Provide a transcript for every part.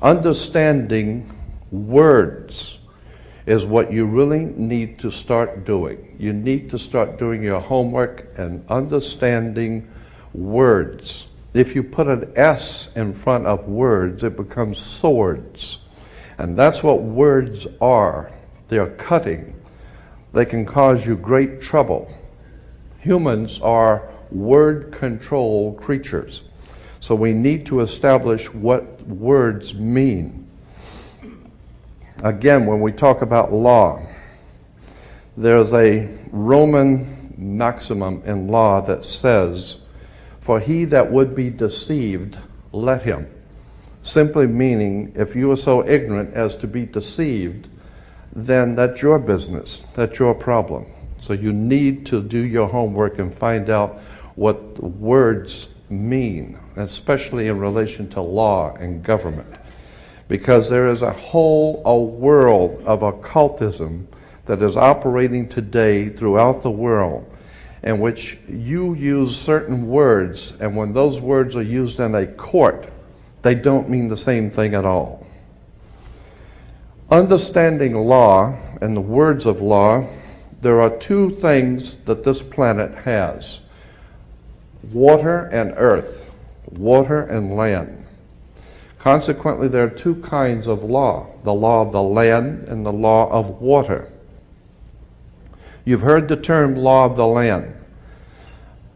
Understanding words is what you really need to start doing. You need to start doing your homework and understanding words. If you put an S in front of words, it becomes swords. And that's what words are. They are cutting. They can cause you great trouble. Humans are word control creatures. So we need to establish what words mean. Again, when we talk about law, there's a Roman maximum in law that says, "For he that would be deceived, let him." Simply meaning, if you are so ignorant as to be deceived, then that's your business, that's your problem. So you need to do your homework and find out what the words mean, especially in relation to law and government. Because there is a whole world of occultism that is operating today throughout the world, in which you use certain words, and when those words are used in a court, they don't mean the same thing at all. Understanding law and the words of law, there are two things that this planet has: water and earth, water and land. Consequently, there are two kinds of law: the law of the land and the law of water. You've heard the term law of the land,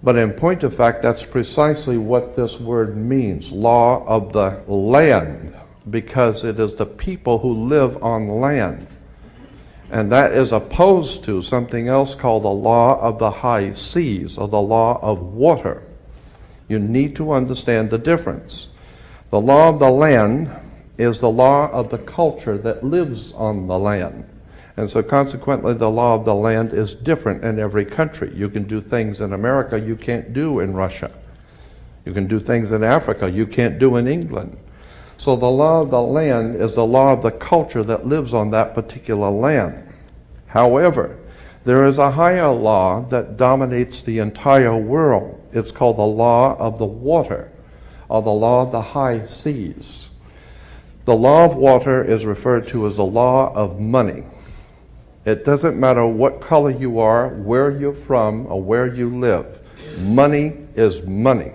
but in point of fact, that's precisely what this word means, law of the land, because it is the people who live on land. And that is opposed to something else called the law of the high seas, or the law of water. You need to understand the difference. The law of the land is the law of the culture that lives on the land. And so consequently, the law of the land is different in every country. You can do things in America you can't do in Russia. You can do things in Africa you can't do in England. So the law of the land is the law of the culture that lives on that particular land. However, there is a higher law that dominates the entire world. It's called the law of the water, or the law of the high seas. The law of water is referred to as the law of money. It doesn't matter what color you are, where you're from, or where you live. Money is money.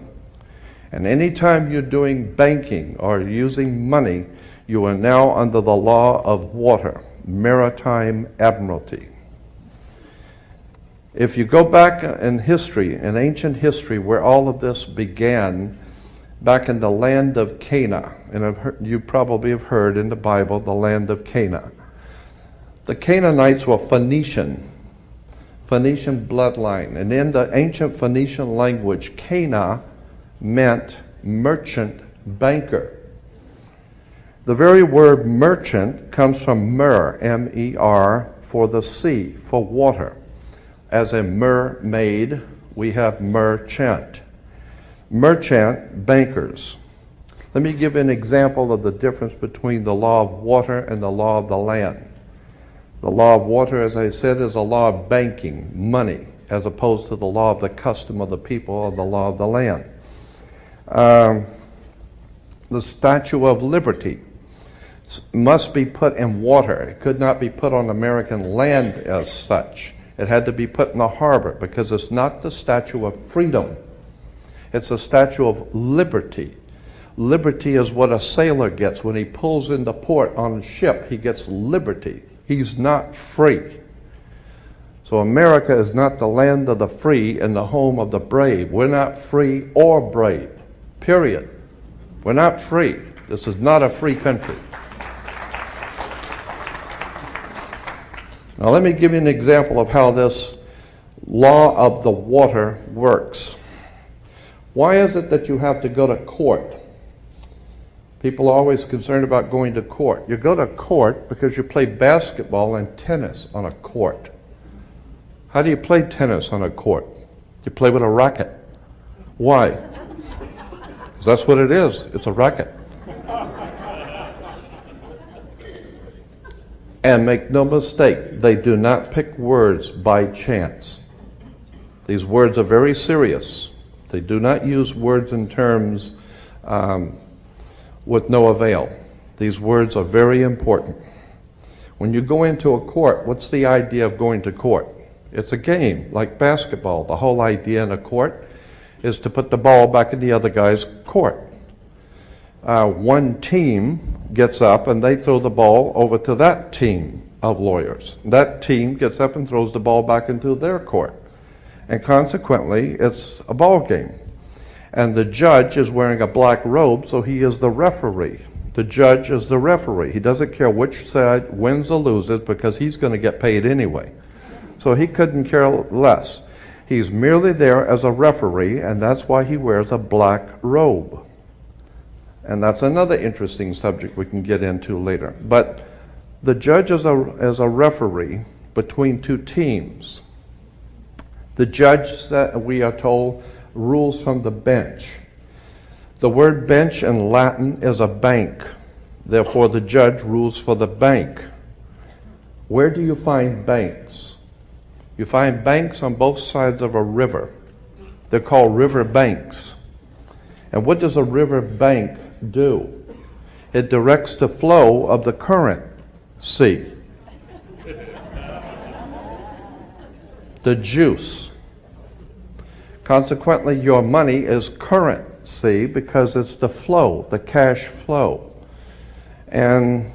And anytime you're doing banking or using money, you are now under the law of water, Maritime Admiralty. If you go back in history, in ancient history, where all of this began, back in the land of Canaan, and you probably have heard in the Bible, the land of Canaan. The Canaanites were Phoenician bloodline, and in the ancient Phoenician language, Cana meant merchant banker. The very word merchant comes from mer, M-E-R, for the sea, for water. As a mermaid, we have merchant. Merchant bankers. Let me give an example of the difference between the law of water and the law of the land. The law of water, as I said, is a law of banking, money, as opposed to the law of the custom of the people, or the law of the land. The Statue of Liberty must be put in water. It could not be put on American land as such. It had to be put in the harbor, because it's not the Statue of Freedom. It's a statue of liberty. Liberty is what a sailor gets when he pulls into port on a ship. He gets liberty. He's not free. So America is not the land of the free and the home of the brave. We're not free or brave, period. We're not free. This is not a free country. Now let me give you an example of how this law of the water works. Why is it that you have to go to court? People are always concerned about going to court. You go to court because you play basketball and tennis on a court. How do you play tennis on a court? You play with a racket. Why? Because that's what it is. It's a racket. And make no mistake, they do not pick words by chance. These words are very serious. They do not use words in terms with no avail. These words are very important. When you go into a court, what's the idea of going to court? It's a game, like basketball. The whole idea in a court is to put the ball back in the other guy's court. One team gets up and they throw the ball over to that team of lawyers. That team gets up and throws the ball back into their court. And consequently, it's a ball game. And the judge is wearing a black robe, so he is the referee. The judge is the referee. He doesn't care which side wins or loses because he's going to get paid anyway. So he couldn't care less. He's merely there as a referee, and that's why he wears a black robe. And that's another interesting subject we can get into later. But the judge is a referee between two teams. The judge, we are told, rules from the bench. The word bench in Latin is a bank. Therefore, the judge rules for the bank. Where do you find banks? You find banks on both sides of a river. They're called river banks. And what does a river bank do? It directs the flow of the current sea. The juice. Consequently, your money is currency because it's the flow, the cash flow. And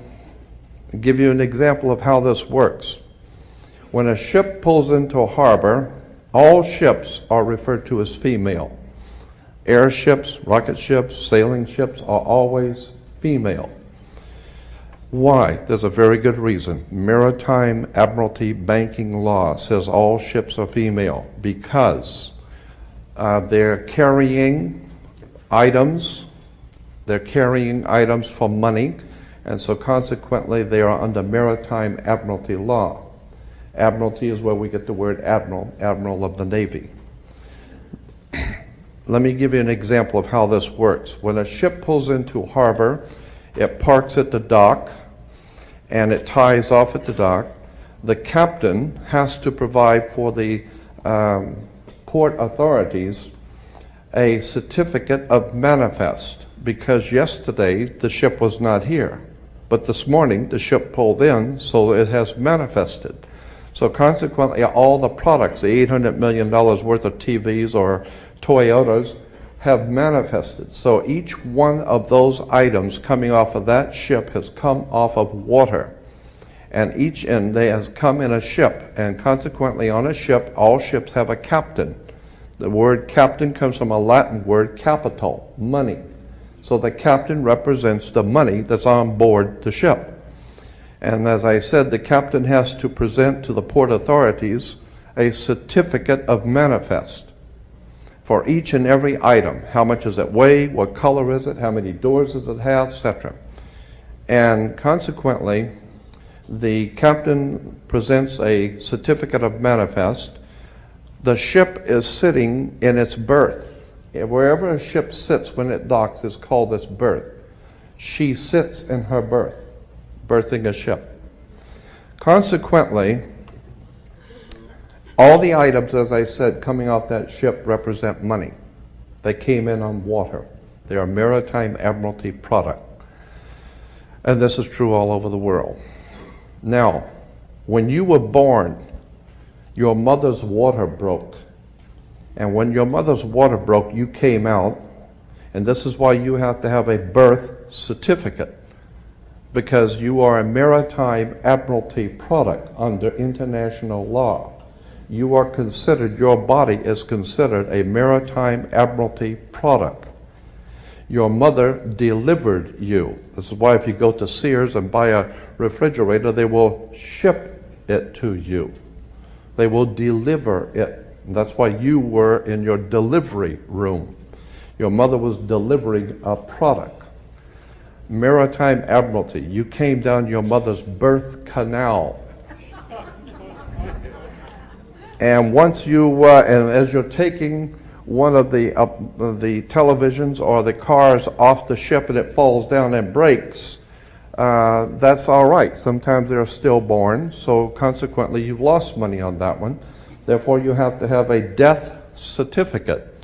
I'll give you an example of how this works. When a ship pulls into a harbor, all ships are referred to as female. Airships, rocket ships, sailing ships are always female. Why? There's a very good reason. Maritime Admiralty banking law says all ships are female because they're carrying items. They're carrying items for money, and so consequently they are under Maritime Admiralty law. Admiralty is where we get the word admiral, admiral of the Navy. Let me give you an example of how this works. When a ship pulls into a harbor, it parks at the dock, and it ties off at the dock. The captain has to provide for the port authorities a certificate of manifest, because yesterday the ship was not here, but this morning the ship pulled in, so it has manifested. So consequently, all the products, the $800 million worth of TVs or Toyotas, have manifested. So each one of those items coming off of that ship has come off of water. And each end they has come in a ship. And consequently, on a ship, all ships have a captain. The word captain comes from a Latin word capital, money. So the captain represents the money that's on board the ship. And as I said, the captain has to present to the port authorities a certificate of manifest for each and every item. How much does it weigh? What color is it? How many doors does it have? Etc. And consequently, the captain presents a certificate of manifest. The ship is sitting in its berth. Wherever a ship sits when it docks is called its berth. She sits in her berth, berthing a ship. Consequently, all the items, as I said, coming off that ship represent money. They came in on water. They are Maritime Admiralty product. And this is true all over the world. Now, when you were born, your mother's water broke. And when your mother's water broke, you came out. And this is why you have to have a birth certificate, because you are a Maritime Admiralty product under international law. You are considered, your body is considered a Maritime Admiralty product. Your mother delivered you. This is why if you go to Sears and buy a refrigerator, they will ship it to you. They will deliver it. And that's why you were in your delivery room. Your mother was delivering a product. Maritime Admiralty, you came down your mother's birth canal. And once you, and as you're taking one of the televisions or the cars off the ship and it falls down and breaks, that's all right. Sometimes they're stillborn, so consequently you've lost money on that one. Therefore you have to have a death certificate,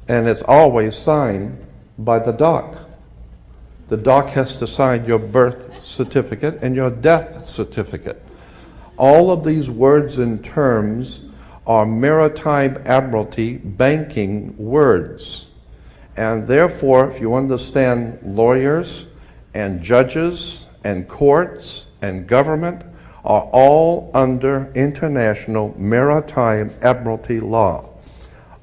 and it's always signed by the dock. The doc has to sign your birth certificate and your death certificate. All of these words and terms are Maritime Admiralty banking words. And therefore, if you understand lawyers and judges and courts and government are all under international maritime admiralty law.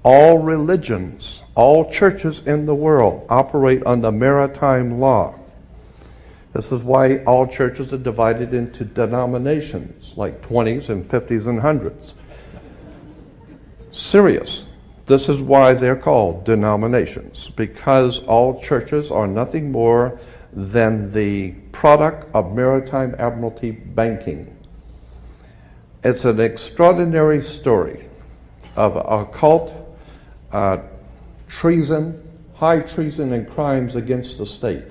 All religions, all churches in the world operate under maritime law. This is why all churches are divided into denominations, like 20s and 50s and 100s. Serious. This is why they're called denominations, because all churches are nothing more than the product of maritime admiralty banking. It's an extraordinary story of occult treason, high treason and crimes against the state.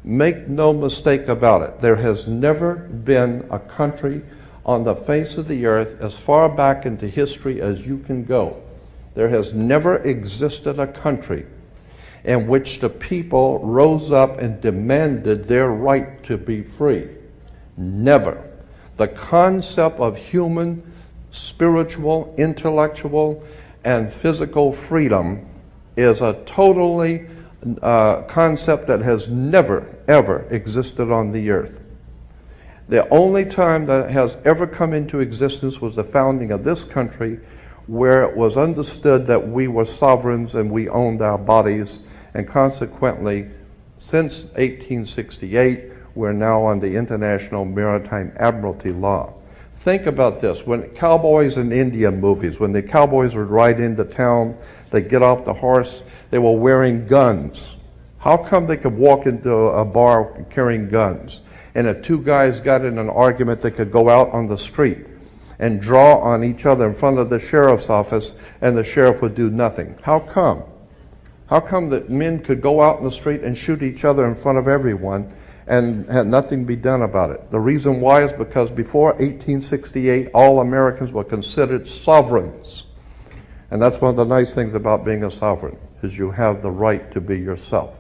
Make no mistake about it, there has never been a country on the face of the earth as far back into history as you can go. There has never existed a country in which the people rose up and demanded their right to be free. Never. The concept of human, spiritual, intellectual, and physical freedom is a totally concept that has never, ever existed on the earth. The only time that has ever come into existence was the founding of this country, where it was understood that we were sovereigns and we owned our bodies, and consequently, since 1868, we're now on the International Maritime Admiralty Law. Think about this. When cowboys in Indian movies, when the cowboys would ride into town, they'd get off the horse, they were wearing guns. How come they could walk into a bar carrying guns? And if two guys got in an argument, they could go out on the street and draw on each other in front of the sheriff's office, and the sheriff would do nothing. How come? How come that men could go out in the street and shoot each other in front of everyone and had nothing be done about it? The reason why is because before 1868, all Americans were considered sovereigns. And that's one of the nice things about being a sovereign, is you have the right to be yourself.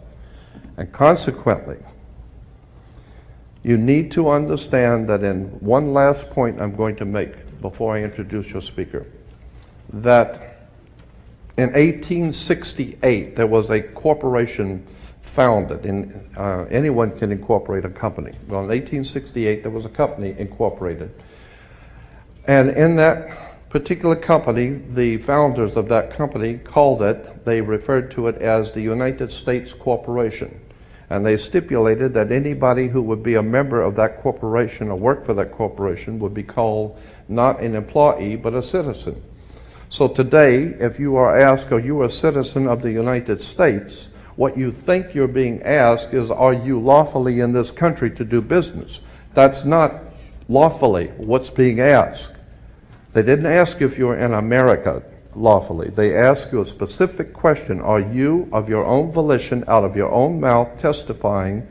And consequently, you need to understand that, in one last point I'm going to make before I introduce your speaker, that in 1868 there was a corporation founded. Anyone can incorporate a company. Well, in 1868 there was a company incorporated. And in that particular company, the founders of that company they referred to it as the United States Corporation. And they stipulated that anybody who would be a member of that corporation or work for that corporation would be called not an employee, but a citizen. So today, if you are asked, are you a citizen of the United States, what you think you're being asked is, are you lawfully in this country to do business? That's not lawfully what's being asked. They didn't ask if you're in America lawfully. They ask you a specific question. Are you, of your own volition, out of your own mouth, testifying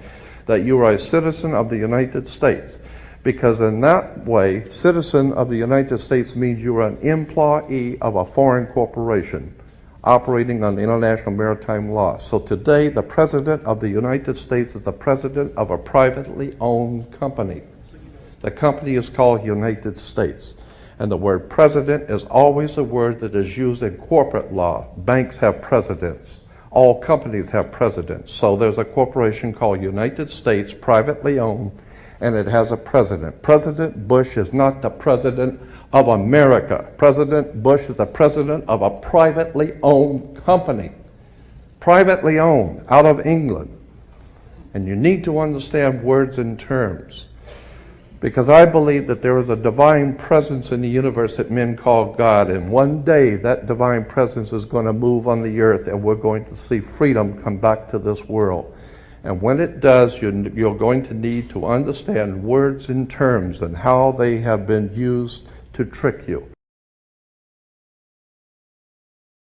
that you are a citizen of the United States? Because in that way, citizen of the United States means you are an employee of a foreign corporation operating on international maritime law. So today, the President of the United States is the President of a privately owned company. The company is called United States. And the word president is always a word that is used in corporate law. Banks have presidents. All companies have presidents. So there's a corporation called United States, privately owned, and it has a president. President Bush is not the president of America. President Bush is the president of a privately owned company. Privately owned, out of England. And you need to understand words and terms. Because I believe that there is a divine presence in the universe that men call God, and one day that divine presence is going to move on the earth, and we're going to see freedom come back to this world. And when it does, you're going to need to understand words and terms and how they have been used to trick you.